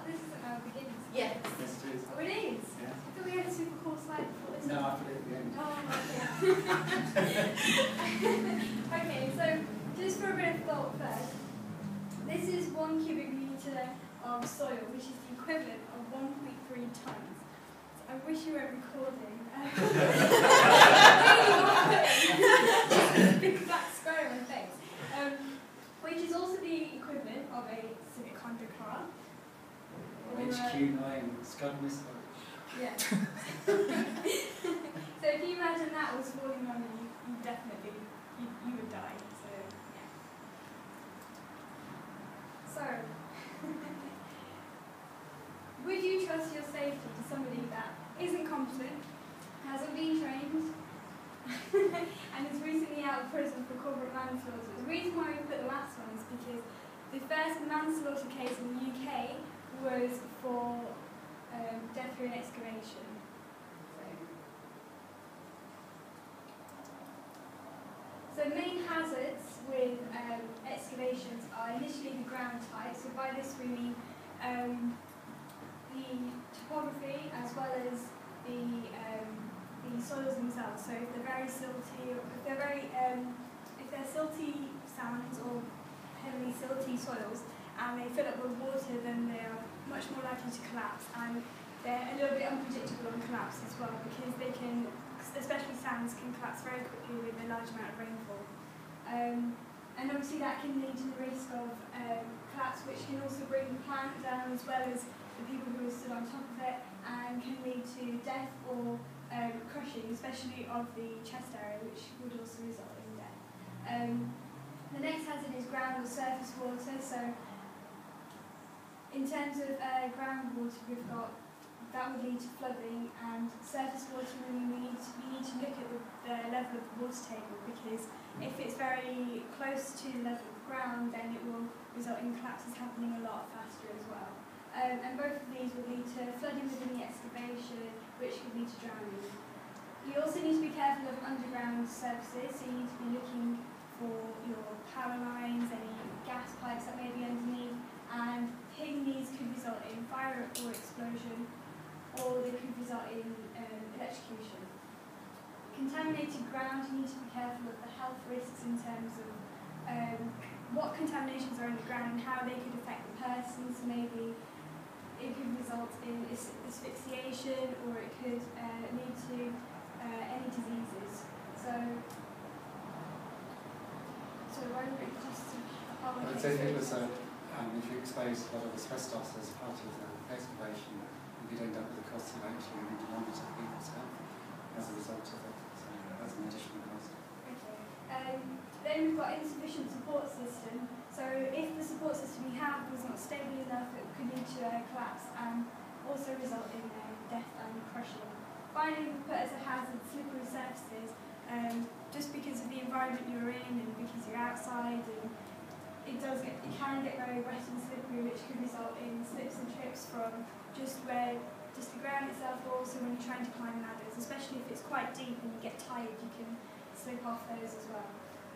this isn't our beginnings. Yes. Yes, it is. Oh, it is? Yeah. I thought we had a super cool slide before this. No, I put it at the end. Oh, okay. Okay, so just for a bit of thought first, this is 1 cubic metre of soil, which is the equivalent of 1.3 tonnes. So I wish you weren't recording. Big flat square on my face. Which is also the equivalent of a Civic Honda car. HQ9 Scud missile. Yeah. So if you imagine that was falling on you, you definitely, you would die. So, yeah. So, would you trust your safety to somebody that isn't competent, hasn't been trained, and is recently out of prison for corporate manslaughter? The reason why we put the last one is because the first manslaughter case in the UK was for death through an excavation. So main hazards with excavations are initially the ground type. So by this we mean the topography as well as the soils themselves. So if they're very silty, or if they're silty sands or heavily silty soils, and they fill up with water, then they are much more likely to collapse, and they're a little bit unpredictable on collapse as well, because they can, especially sands, can collapse very quickly with a large amount of rainfall. And obviously that can lead to the risk of collapse, which can also bring the plant down as well as the people who are stood on top of it, and can lead to death or crushing, especially of the chest area, which would also result in death. The next hazard is ground or surface water. So in terms of groundwater, we've got that would lead to flooding, and surface water, we need to look at the level of the water table, because if it's very close to the level of the ground, then it will result in collapses happening a lot faster as well. And both of these will lead to flooding within the excavation, which could lead to drowning. You also need to be careful of underground surfaces, so you need to be looking for your power lines, any gas pipes that may be underneath, and hitting these could result in fire or explosion, or they could result in electrocution. Contaminated ground, you need to be careful of the health risks in terms of what contaminations are in the ground and how they could affect the person. So maybe it could result in asphyxiation, or it could lead to any diseases. So why don't we just I would say if it was if you expose a lot of asbestos as part of the excavation, you could end up with the cost of actually having to monitor people's health as a result of it. So that's an additional cost. Okay. Then we've got insufficient support system. So if the support system we have was not stable enough, it could lead to a collapse and also result in death and crushing. Finally, we put as a hazard slippery surfaces, just because of the environment you're in and because you're outside, and it can get very wet and slippery, which could result in slips and trips from just the ground itself, or also when you're trying to climb ladders, especially if it's quite deep and you get tired, you can slip off those as well.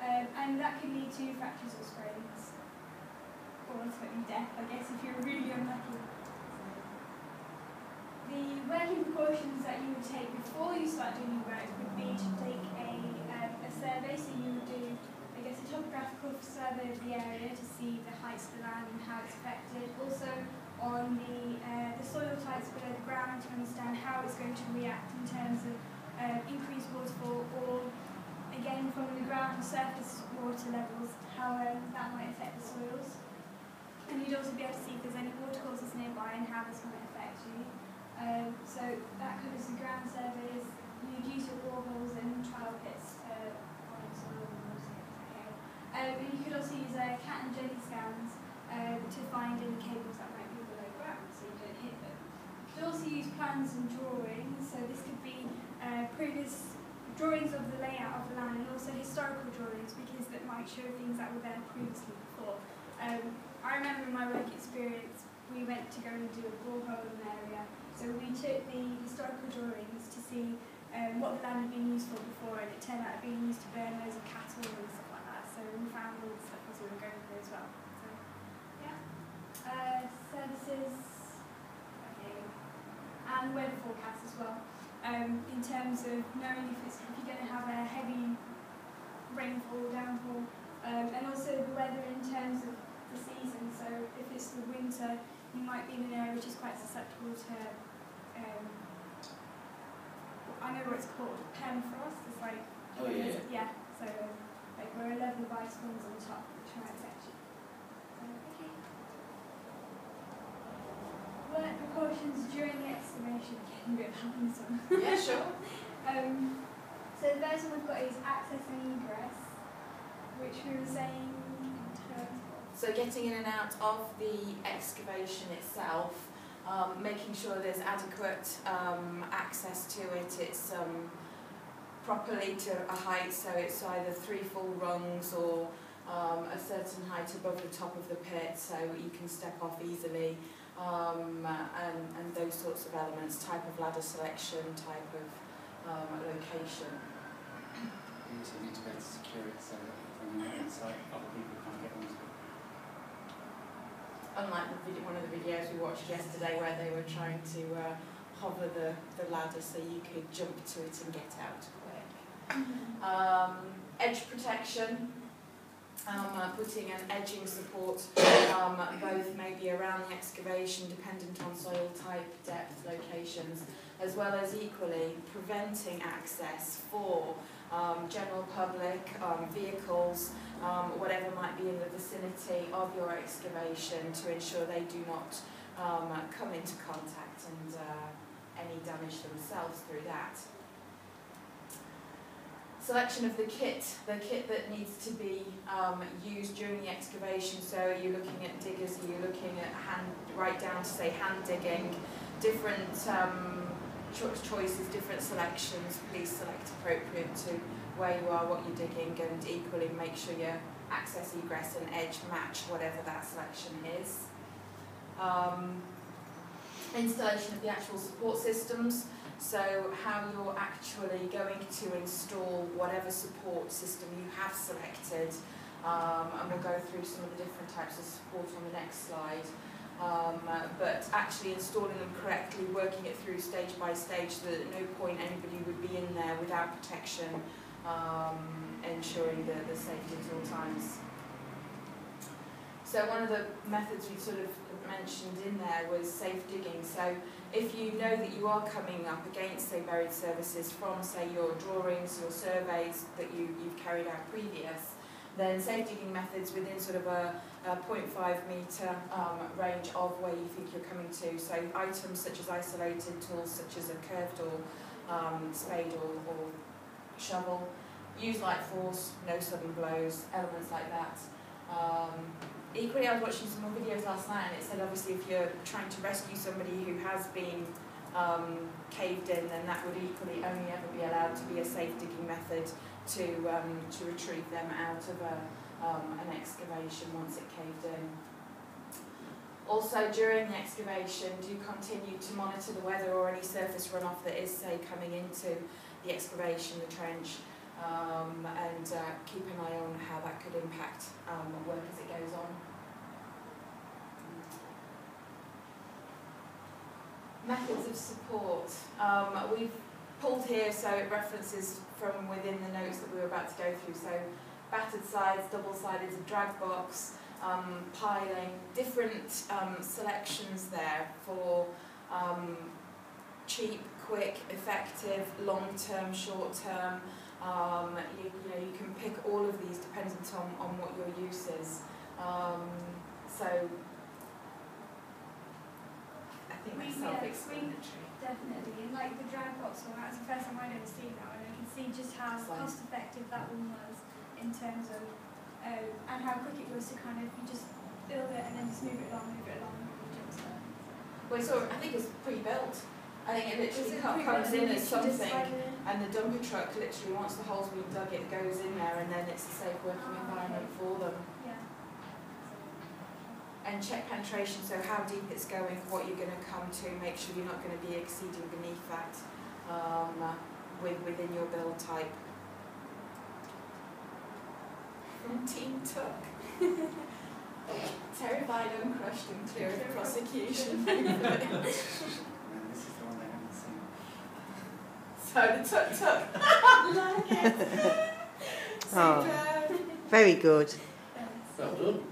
And that can lead to fractures or sprains, or ultimately death, I guess, if you're really unlucky. The working precautions that you would take before you start doing your work would be to take a survey. So you would do, I guess, a topographical survey of the area to see the heights of the land and how it's affected. Also on the soil types below the ground to understand how it's going to react in terms of increased waterfall, or again from the ground surface water levels, how that might affect the soils. And you'd also be able to see if there's any watercourses nearby and how this might affect you. So that covers the ground surveys. You'd use your boreholes and trial pits on the soil. And you could also use cat and jelly scans to find any cables that might be below ground, so you don't hit them. You could also use plans and drawings. So this could be previous drawings of the layout of the land, and also historical drawings, because that might show things that were there previously before. I remember in my work experience, we went to go and do a borehole in an area. So we took the historical drawings to see what the land had been used for before, and it turned out it had been used to burn loads of cattle and stuff like that. So we found all the stuff as we were going through as well. So, yeah. Services. and the weather forecast as well, in terms of knowing if you're going to have a heavy rainfall, downpour, and also the weather in terms of the season. So if it's the winter, you might be in an area which is quite susceptible to, I know what it's called, permafrost. It's like, oh yeah, yeah. So like where a level of ice falls on top, which might affect you. Okay. Work precautions during the excavation. Getting a bit of help on this one. yeah, sure. So the first one we've got is access and egress, which we were saying in terms of. So getting in and out of the excavation itself, making sure there's adequate access to it. It's properly to a height, so it's either 3 full rungs or a certain height above the top of the pit, so you can step off easily, and those sorts of elements. Type of ladder selection, type of location. You also need to be able to secure it so that when you're inside, other people can't get onto it. Unlike one of the videos we watched yesterday where they were trying to hover the ladder so you could jump to it and get out quick. Edge protection, putting an edging support both maybe around the excavation dependent on soil type, depth, locations, as well as equally preventing access for general public, vehicles, whatever might be in the vicinity of your excavation, to ensure they do not come into contact and any damage themselves through that. Selection of the kit that needs to be used during the excavation. So you're looking at diggers, you're looking at right down to say hand digging, different choices, different selections. Please select appropriate to where you are, what you're digging, and equally make sure your access, egress and edge match whatever that selection is. Installation of the actual support systems, so how you're actually going to install whatever support system you have selected, and we'll go through some of the different types of support on the next slide. But actually installing them correctly, working it through stage by stage, so that at no point anybody would be in there without protection, ensuring the safety at all times. So one of the methods we sort of mentioned in there was safe digging. So if you know that you are coming up against, say, buried services from, say, your drawings, your surveys that you've carried out previous, then safe digging methods within sort of a 0.5 metre range of where you think you're coming to. So items such as isolated tools such as a curved or spade or shovel. Use light force, no sudden blows, elements like that. Equally, I was watching some more videos last night, and it said obviously if you're trying to rescue somebody who has been caved in, then that would equally only ever be allowed to be a safe digging method to retrieve them out of an excavation once it caved in. Also, during the excavation, do continue to monitor the weather or any surface runoff that is, say, coming into the excavation, the trench, and keep an eye on how that could impact work as it goes on. Methods of support. We've pulled here so it references from within the notes that we were about to go through. So battered sides, double-sided, a drag box, piling, different selections there for cheap, quick, effective, long-term, short-term. You know, you can pick all of these dependent on what your use is. So I think that's self-explanatory. Definitely, and like the drag box one, that's the first time I'd ever seen that one. I can see just how cost-effective that one was in terms of, and how quick it was to kind of, you just build it and then just move it along, and jump stuff. Well, I think it's pre-built. I think it literally comes in as something, and the dumper truck literally, once the hole's been dug, it goes in there, and then it's a safe working environment for them. Yeah. And check penetration, so how deep it's going, what you're going to come to, make sure you're not going to be exceeding beneath that within your build type. From Team Tuck. Terrified, uncrushed and clear of prosecution. And this is the one they haven't So the tuk-tuk. Like it. Oh, Superb. very good. Yes. Well done.